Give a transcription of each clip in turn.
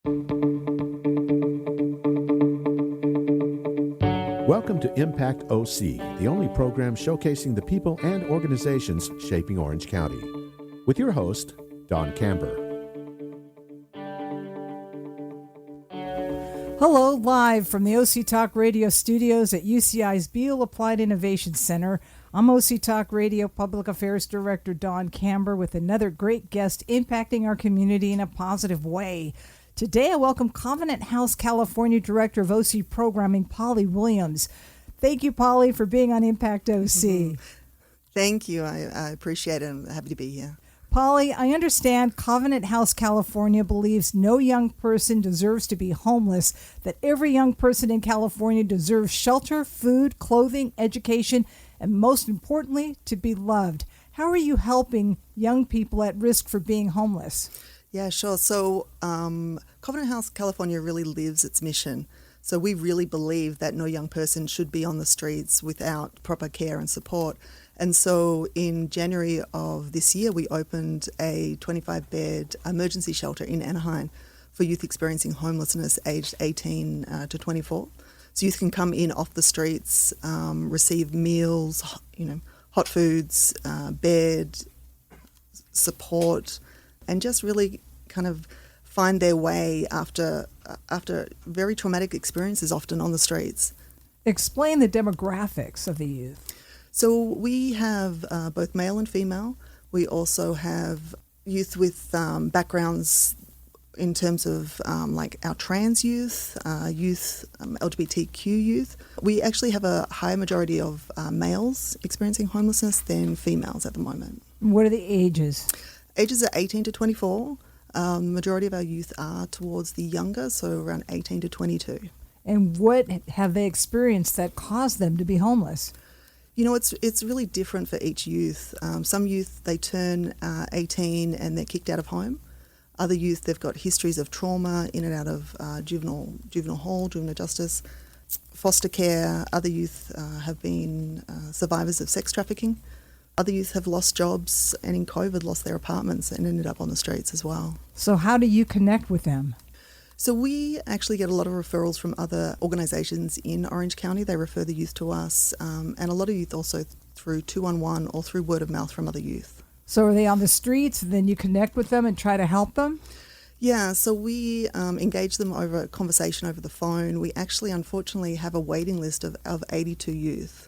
Welcome to Impact OC, the only program showcasing the people and organizations shaping Orange County. With your host, Don Camber. Hello, live from the OC Talk Radio studios at UCI's Beal Applied Innovation Center. I'm OC Talk Radio Public Affairs Director Don Camber with another great guest impacting our community in a positive way. Today, I welcome Covenant House, California Director of OC Programming, Polly Williams. Thank you, Polly, for being on Impact OC. Thank you. I appreciate it. I'm happy to be here. Polly, I understand Covenant House, California believes no young person deserves to be homeless, that every young person in California deserves shelter, food, clothing, education, and most importantly, to be loved. How are you helping young people at risk for being homeless? Yeah, sure. So Covenant House, California really lives its mission. So we really believe that no young person should be on the streets without proper care and support. And so in January of this year, we opened a 25-bed emergency shelter in Anaheim for youth experiencing homelessness aged 18 to 24. So youth can come in off the streets, receive meals, hot foods, bed, support, and just really kind of find their way after very traumatic experiences, often on the streets. Explain the demographics of the youth. So we have both male and female. We also have youth with backgrounds in terms of like our trans youth, LGBTQ youth. We actually have a higher majority of males experiencing homelessness than females at the moment. What are the ages? Ages are 18 to 24. Majority of our youth are towards the younger, so around 18 to 22. And what have they experienced that caused them to be homeless? It's really different for each youth. Some youth, they turn 18 and they're kicked out of home. Other youth, they've got histories of trauma in and out of juvenile hall, juvenile justice, foster care. Other youth have been survivors of sex trafficking. Other youth have lost jobs and in COVID lost their apartments and ended up on the streets as well. So how do you connect with them? So we actually get a lot of referrals from other organisations in Orange County. They refer the youth to us, and a lot of youth also through 211 or through word of mouth from other youth. So are they on the streets, and then you connect with them and try to help them? Yeah, so we engage them over a conversation over the phone. We actually, unfortunately, have a waiting list of 82 youth,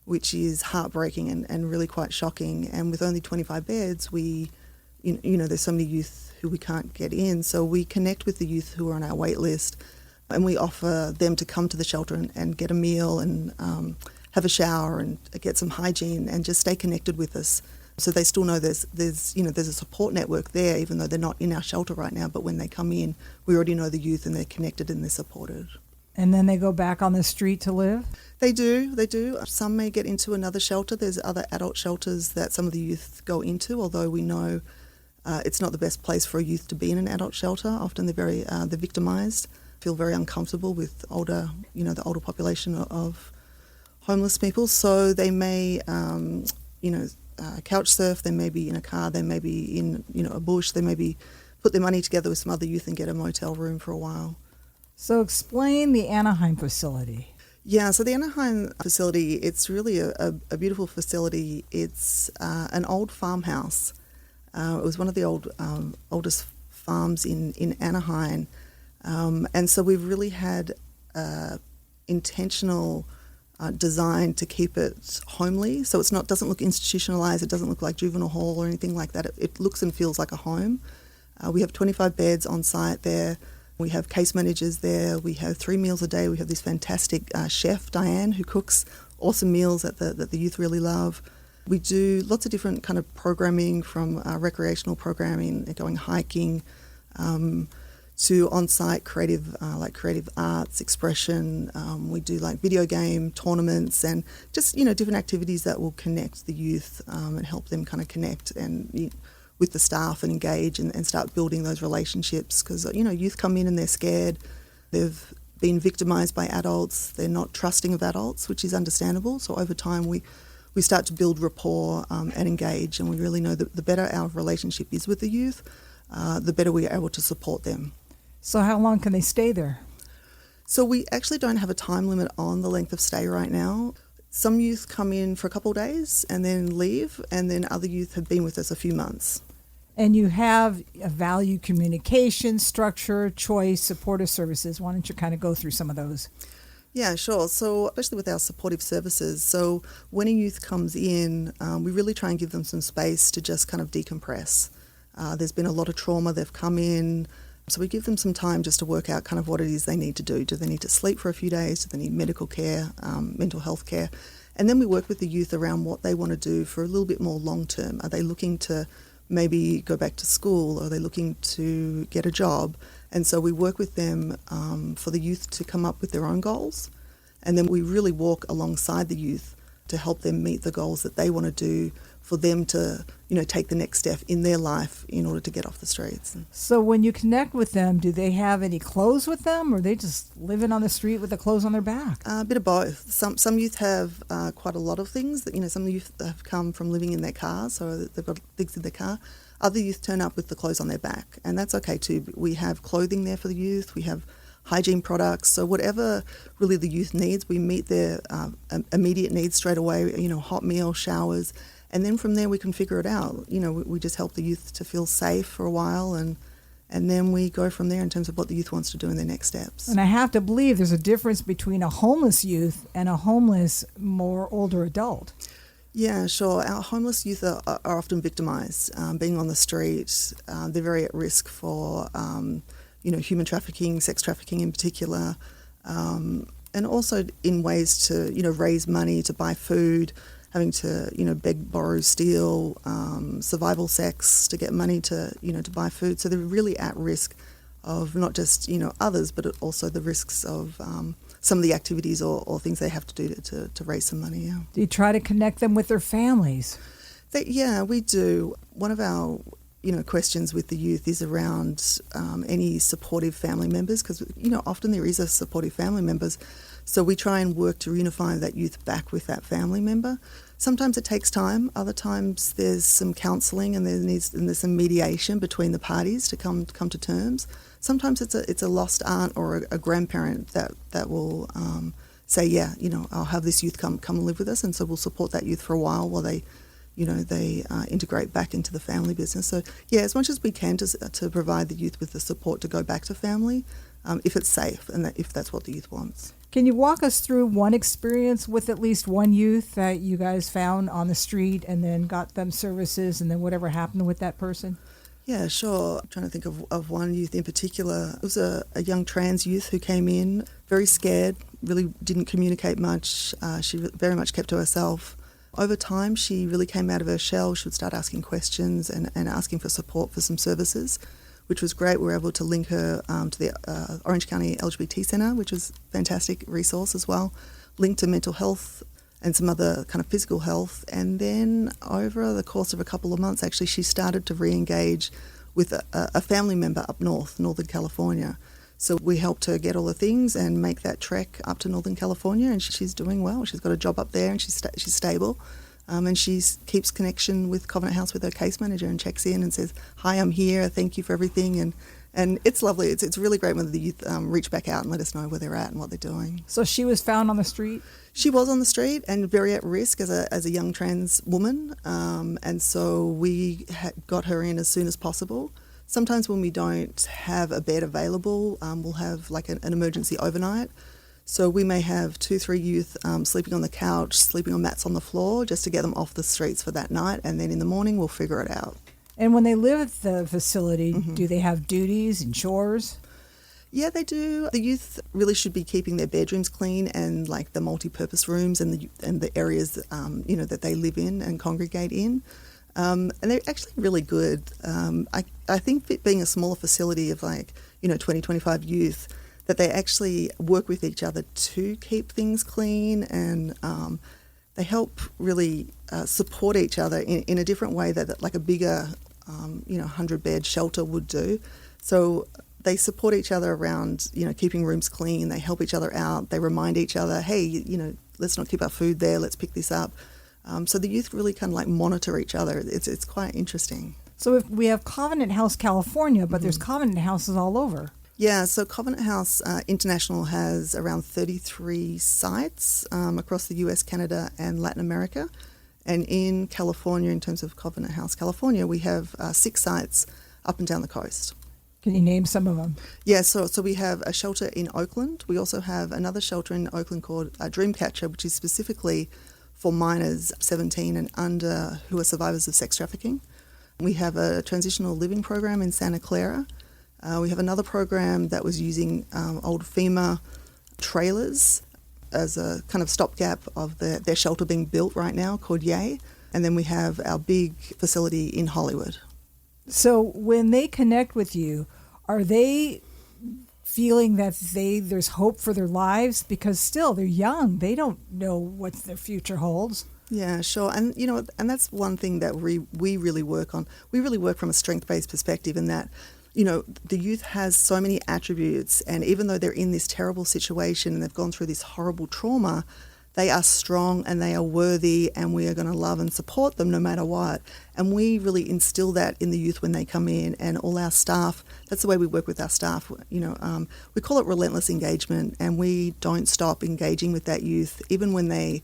which is heartbreaking and really quite shocking. And with only 25 beds, there's so many youth who we can't get in. So we connect with the youth who are on our wait list, and we offer them to come to the shelter and get a meal and have a shower and get some hygiene and just stay connected with us. So they still know there's a support network there, even though they're not in our shelter right now. But when they come in, we already know the youth and they're connected and they're supported. And then they go back on the street to live? They do. Some may get into another shelter. There's other adult shelters that some of the youth go into, although we know it's not the best place for a youth to be in an adult shelter. Often they're victimised, feel very uncomfortable with the older population of homeless people. So they may, couch surf. They may be in a car. They may be in, a bush. They may put their money together with some other youth and get a motel room for a while. So explain the Anaheim facility. Yeah, so the Anaheim facility, it's really a beautiful facility. It's an old farmhouse. It was one of the oldest farms in Anaheim. And so we've really had intentional design to keep it homely. So doesn't look institutionalized. It doesn't look like juvenile hall or anything like that. It looks and feels like a home. We have 25 beds on site there. We have case managers there. We have 3 meals a day. We have this fantastic chef, Diane, who cooks awesome meals that the youth really love. We do lots of different kind of programming, from recreational programming, going hiking, to on-site creative arts, expression. We do like video game tournaments and just, different activities that will connect the youth and help them kind of connect and with the staff and engage and start building those relationships, because youth come in and they're scared. They've been victimized by adults. They're not trusting of adults, which is understandable. So over time we start to build rapport and engage, and we really know that the better our relationship is with the youth, the better we are able to support them. So how long can they stay there? So we actually don't have a time limit on the length of stay right now. Some youth come in for a couple of days and then leave, and then other youth have been with us a few months. And you have a value communication, structure, choice, supportive services. Why don't you kind of go through some of those? Yeah, sure. So especially with our supportive services, so when a youth comes in, we really try and give them some space to just kind of decompress. There's been a lot of trauma. They've come in. So we give them some time just to work out kind of what it is they need to do. Do they need to sleep for a few days? Do they need medical care, mental health care? And then we work with the youth around what they want to do for a little bit more long term. Are they looking to maybe go back to school? Are they looking to get a job? And so we work with them for the youth to come up with their own goals. And then we really walk alongside the youth to help them meet the goals that they want to do, for them to, take the next step in their life in order to get off the streets. So when you connect with them, do they have any clothes with them, or are they just living on the street with the clothes on their back? A bit of both. Some youth have quite a lot of things. That some youth have come from living in their cars, so they've got things in their car. Other youth turn up with the clothes on their back, and that's okay too. We have clothing there for the youth. We have hygiene products. So whatever really the youth needs, we meet their immediate needs straight away. Hot meal, showers. And then from there we can figure it out. We just help the youth to feel safe for a while, and then we go from there in terms of what the youth wants to do in their next steps. And I have to believe there's a difference between a homeless youth and a homeless, more older adult. Yeah, sure. Our homeless youth are often victimised. Being on the street, they're very at risk for, human trafficking, sex trafficking in particular, and also in ways to, raise money to buy food, having to, beg, borrow, steal, survival sex to get money to, to buy food. So they're really at risk of not just, others, but also the risks of some of the activities or things they have to do to raise some money. Yeah. Do you try to connect them with their families? Yeah, we do. One of our questions with the youth is around any supportive family members, because often there is a supportive family members. So we try and work to reunify that youth back with that family member. Sometimes it takes time. Other times there's some counselling and there's some mediation between the parties to come to terms. Sometimes it's a lost aunt or a grandparent that will say, yeah, I'll have this youth come and live with us, and so we'll support that youth for a while they integrate back into the family business. So yeah, as much as we can to provide the youth with the support to go back to family, if it's safe and if that's what the youth wants. Can you walk us through one experience with at least one youth that you guys found on the street and then got them services, and then whatever happened with that person? Yeah, sure. I'm trying to think of one youth in particular. It was a young trans youth who came in, very scared, really didn't communicate much. She very much kept to herself. Over time, she really came out of her shell. She would start asking questions and asking for support for some services, which was great. We were able to link her to the Orange County LGBT Centre, which was a fantastic resource as well, linked to mental health and some other kind of physical health. And then over the course of a couple of months, actually, she started to re-engage with a family member up north, Northern California. So we helped her get all the things and make that trek up to Northern California, and she's doing well. She's got a job up there, and she's stable. And she keeps connection with Covenant House with her case manager and checks in and says, hi, I'm here, thank you for everything. And it's lovely. It's really great when the youth reach back out and let us know where they're at and what they're doing. So she was found on the street? She was on the street and very at risk as a young trans woman. And so we got her in as soon as possible. Sometimes when we don't have a bed available, we'll have like an emergency overnight. So we may have 2-3 youth sleeping on the couch, sleeping on mats on the floor, just to get them off the streets for that night. And then in the morning, we'll figure it out. And when they live at the facility, do they have duties and chores? Yeah, they do. The youth really should be keeping their bedrooms clean and like the multi-purpose rooms and the areas that they live in and congregate in. And they're actually really good. I think it being a smaller facility of 20, 25 youth, that they actually work with each other to keep things clean, and they help really support each other in a different way that like a bigger 100-bed shelter would do. So they support each other around keeping rooms clean. They help each other out. They remind each other, hey, let's not keep our food there. Let's pick this up. So the youth really kind of like monitor each other. It's quite interesting. So if we have Covenant House California, but there's Covenant Houses all over. Yeah, so Covenant House International has around 33 sites across the US, Canada, and Latin America. And in California, in terms of Covenant House California, we have 6 sites up and down the coast. Can you name some of them? Yeah, so we have a shelter in Oakland. We also have another shelter in Oakland called Dreamcatcher, which is specifically for minors 17 and under who are survivors of sex trafficking. We have a transitional living program in Santa Clara. We have another program that was using old FEMA trailers as a kind of stopgap of their shelter being built right now called Yay. And then we have our big facility in Hollywood. So when they connect with you, are they feeling that there's hope for their lives? Because still, they're young. They don't know what their future holds. Yeah, sure. And, and that's one thing that we really work on. We really work from a strength-based perspective in that, the youth has so many attributes, and even though they're in this terrible situation and they've gone through this horrible trauma, they are strong and they are worthy, and we are going to love and support them no matter what. And we really instill that in the youth when they come in, and all our staff, that's the way we work with our staff. We call it relentless engagement, and we don't stop engaging with that youth. Even when they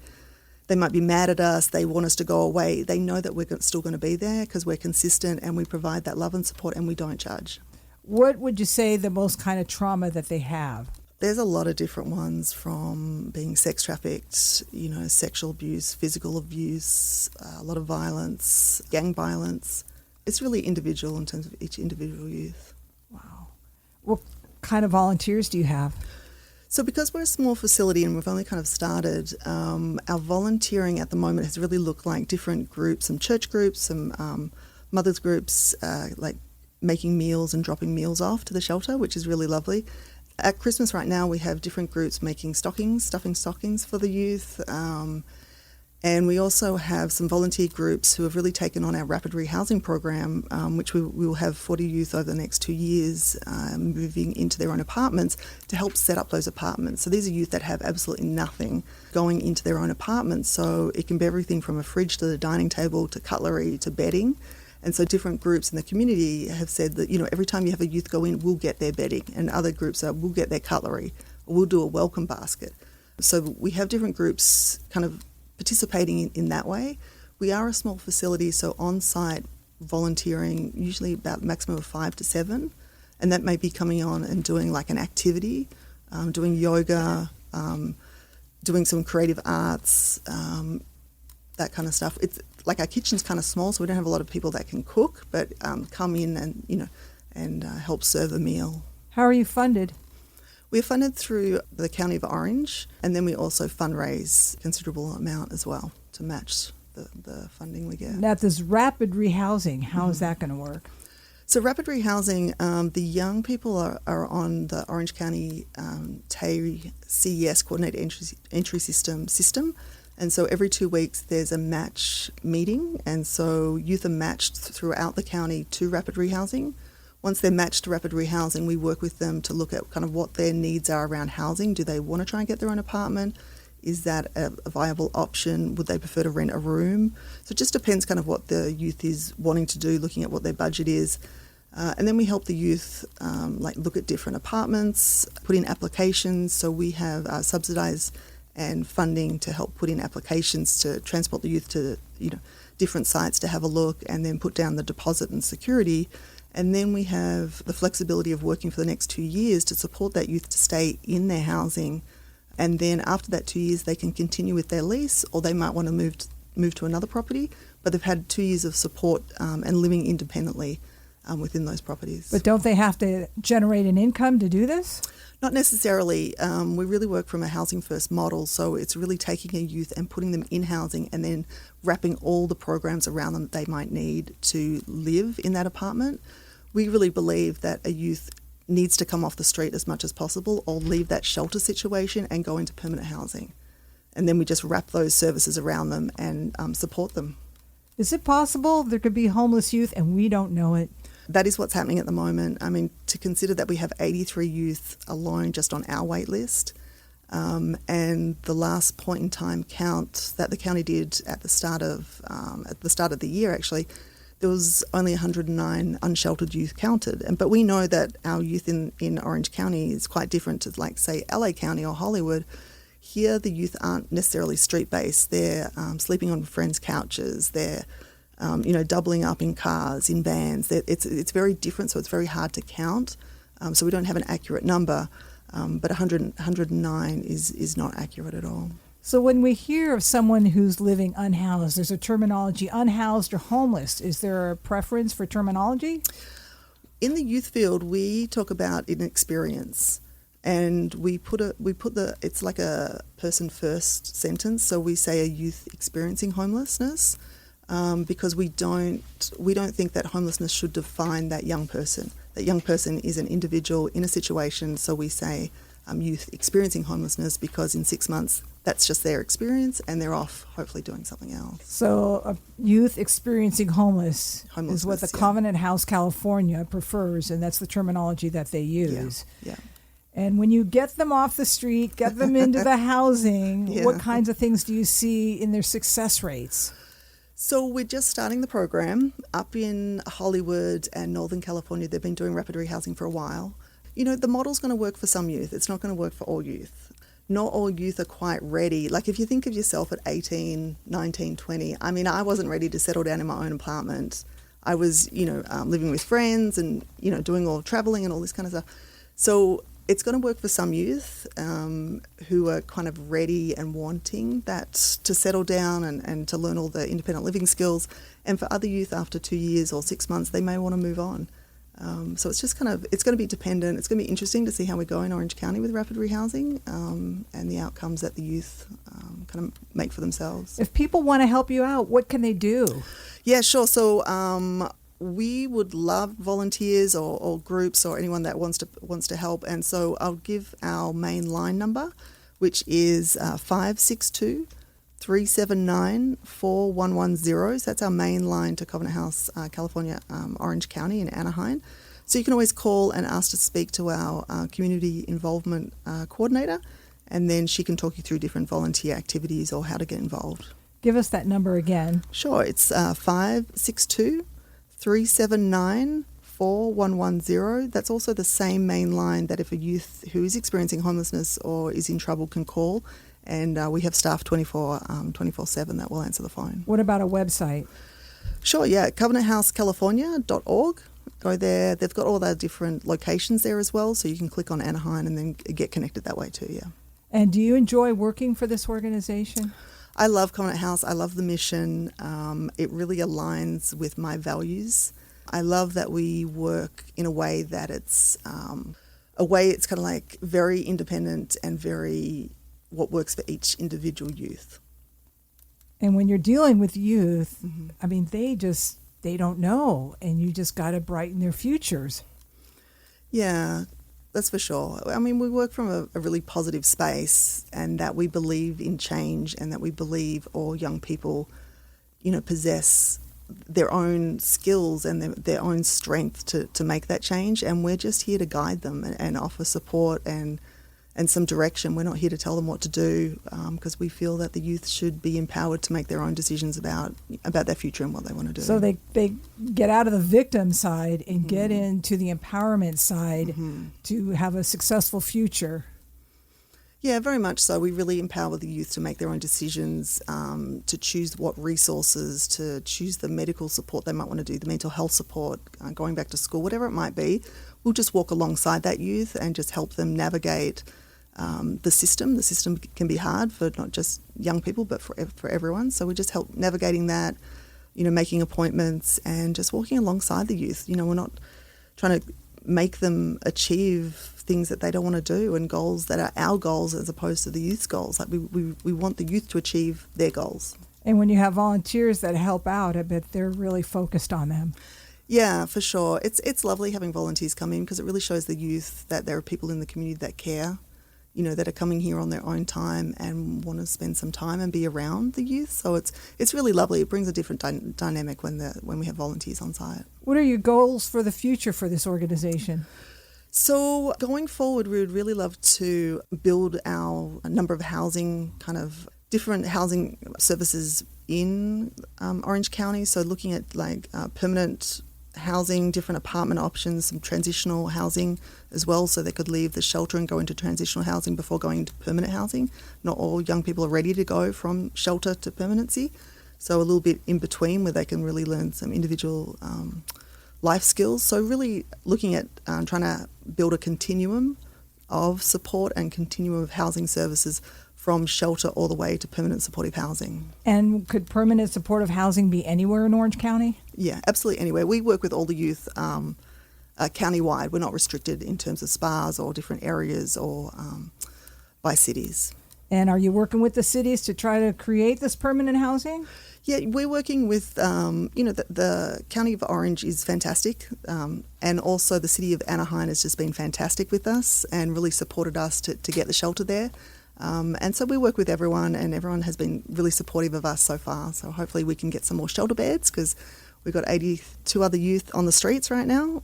might be mad at us, they want us to go away, they know that we're still going to be there because we're consistent and we provide that love and support, and we don't judge. What would you say the most kind of trauma that they have? There's a lot of different ones, from being sex trafficked, sexual abuse, physical abuse, a lot of violence, gang violence. It's really individual in terms of each individual youth. Wow. What kind of volunteers do you have? So because we're a small facility and we've only kind of started, our volunteering at the moment has really looked like different groups, some church groups, some mothers groups, like making meals and dropping meals off to the shelter, which is really lovely. At Christmas right now, we have different groups making stuffing stockings for the youth. And we also have some volunteer groups who have really taken on our rapid rehousing program, which we will have 40 youth over the next 2 years moving into their own apartments to help set up those apartments. So these are youth that have absolutely nothing going into their own apartments. So it can be everything from a fridge to the dining table to cutlery to bedding. And so different groups in the community have said that, every time you have a youth go in, we'll get their bedding. And other groups we'll get their cutlery, or we'll do a welcome basket. So we have different groups kind of participating in that way. We are a small facility, so on-site volunteering, usually about maximum of 5 to 7. And that may be coming on and doing like an activity, doing yoga, doing some creative arts, that kind of stuff. It's like our kitchen's kind of small, so we don't have a lot of people that can cook, but come in and help serve a meal. How are you funded? We're funded through the County of Orange, and then we also fundraise a considerable amount as well to match the funding we get. Now, this rapid rehousing, how is that going to work? So rapid rehousing, the young people are on the Orange County TAE CES, Coordinated Entry System. And so every 2 weeks there's a match meeting, and so youth are matched throughout the county to rapid rehousing. Once they're matched to rapid rehousing, we work with them to look at kind of what their needs are around housing. Do they want to try and get their own apartment? Is that a viable option? Would they prefer to rent a room? So it just depends kind of what the youth is wanting to do, looking at what their budget is. And then we help the youth look at different apartments, put in applications. So we have subsidised and funding to help put in applications to transport the youth to different sites to have a look, and then put down the deposit and security. And then we have the flexibility of working for the next 2 years to support that youth to stay in their housing. And then after that 2 years, they can continue with their lease, or they might want to move to another property, but they've had 2 years of support and living independently within those properties. But don't they have to generate an income to do this? Not necessarily. We really work from a housing first model, so it's really taking a youth and putting them in housing and then wrapping all the programs around them that they might need to live in that apartment. We really believe that a youth needs to come off the street as much as possible, or leave that shelter situation and go into permanent housing. And then we just wrap those services around them and support them. Is it possible there could be homeless youth and we don't know it? That is what's happening at the moment. I mean, to consider that we have 83 youth alone just on our wait list, and the last point in time count that the county did at the start of the year, actually, there was only 109 unsheltered youth counted. But we know that our youth in Orange County is quite different to, like, say, LA County or Hollywood. Here, the youth aren't necessarily street-based. They're sleeping on friends' couches. They're, doubling up in cars, in vans. It's very different, so it's very hard to count. So we don't have an accurate number, but 109 is not accurate at all. So when we hear of someone who's living unhoused, there's a terminology, unhoused or homeless. Is there a preference for terminology? In the youth field, we talk about an experience, and it's like a person first sentence. So we say a youth experiencing homelessness, because we don't think that homelessness should define that young person. That young person is an individual in a situation. So we say youth experiencing homelessness because in 6 months that's just their experience and they're off hopefully doing something else. So youth experiencing homelessness is what the Covenant House California prefers, and that's the terminology that they use. Yeah. And when you get them off the street, get them into the housing, what kinds of things do you see in their success rates? So we're just starting the program. Up in Hollywood and Northern California, they've been doing rapid rehousing for a while. The model's going to work for some youth. It's not going to work for all youth. Not all youth are quite ready. Like, if you think of yourself at 18, 19, 20, I wasn't ready to settle down in my own apartment. I was, living with friends and, doing all traveling and all this kind of stuff. So it's going to work for some youth who are kind of ready and wanting that to settle down and to learn all the independent living skills. And for other youth, after 2 years or 6 months, they may want to move on. So it's just it's going to be dependent. It's going to be interesting to see how we go in Orange County with rapid rehousing and the outcomes that the youth kind of make for themselves. If people want to help you out, what can they do? Yeah, sure. So we would love volunteers or groups or anyone that wants to help. And so I'll give our main line number, which is 562-379-4110. So that's our main line to Covenant House, California, Orange County in Anaheim. So you can always call and ask to speak to our community involvement coordinator, and then she can talk you through different volunteer activities or how to get involved. Give us that number again. Sure, it's 562-379-4110. That's also the same main line that if a youth who is experiencing homelessness or is in trouble can call. And we have staff 24/7 that will answer the phone. What about a website? Sure, yeah, covenanthousecalifornia.org. Go there. They've got all their different locations there as well, so you can click on Anaheim and then get connected that way too, yeah. And do you enjoy working for this organization? I love Covenant House. I love the mission. It really aligns with my values. I love that we work in a way that it's kind of like very independent and very what works for each individual youth. And when you're dealing with youth, they don't know, and you just got to brighten their futures. Yeah, that's for sure. We work from a really positive space, and that we believe in change, and that we believe all young people, possess their own skills and their own strength to make that change. And we're just here to guide them and offer support and some direction. We're not here to tell them what to do, because we feel that the youth should be empowered to make their own decisions about their future and what they want to do. So they get out of the victim side and get into the empowerment side to have a successful future. Yeah, very much so. We really empower the youth to make their own decisions, to choose what resources, to choose the medical support they might want to do, the mental health support, going back to school, whatever it might be. We'll just walk alongside that youth and just help them navigate the system. The system can be hard for not just young people, but for everyone. So we just help navigating that, making appointments and just walking alongside the youth. We're not trying to make them achieve things that they don't want to do and goals that are our goals as opposed to the youth's goals. Like we want the youth to achieve their goals. And when you have volunteers that help out, I bet they're really focused on them. Yeah, for sure. It's lovely having volunteers come in because it really shows the youth that there are people in the community that care, that are coming here on their own time and want to spend some time and be around the youth. So it's really lovely. It brings a different dynamic when we have volunteers on site. What are your goals for the future for this organization? So going forward, we would really love to build our number of housing kind of different housing services in Orange County. So looking at permanent housing, different apartment options, some transitional housing as well, so they could leave the shelter and go into transitional housing before going into permanent housing. Not all young people are ready to go from shelter to permanency. So a little bit in between where they can really learn some individual life skills. So really looking at trying to build a continuum of support and continuum of housing services from shelter all the way to permanent supportive housing. And could permanent supportive housing be anywhere in Orange County? Yeah, absolutely anywhere. We work with all the youth countywide. We're not restricted in terms of spas or different areas or by cities. And are you working with the cities to try to create this permanent housing? Yeah, we're working with, the County of Orange is fantastic, and also the City of Anaheim has just been fantastic with us and really supported us to get the shelter there. And so we work with everyone, and everyone has been really supportive of us so far. So hopefully we can get some more shelter beds, because we've got 82 other youth on the streets right now.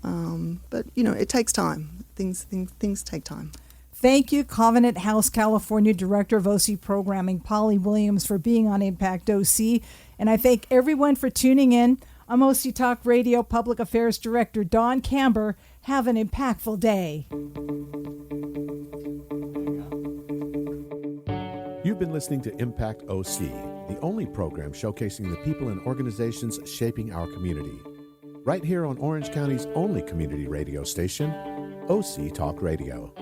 But, it takes time. Things take time. Thank you, Covenant House California Director of OC Programming, Polly Williams, for being on Impact OC. And I thank everyone for tuning in. I'm OC Talk Radio Public Affairs Director Dawn Camber. Have an impactful day. You've been listening to Impact OC, the only program showcasing the people and organizations shaping our community. Right here on Orange County's only community radio station, OC Talk Radio.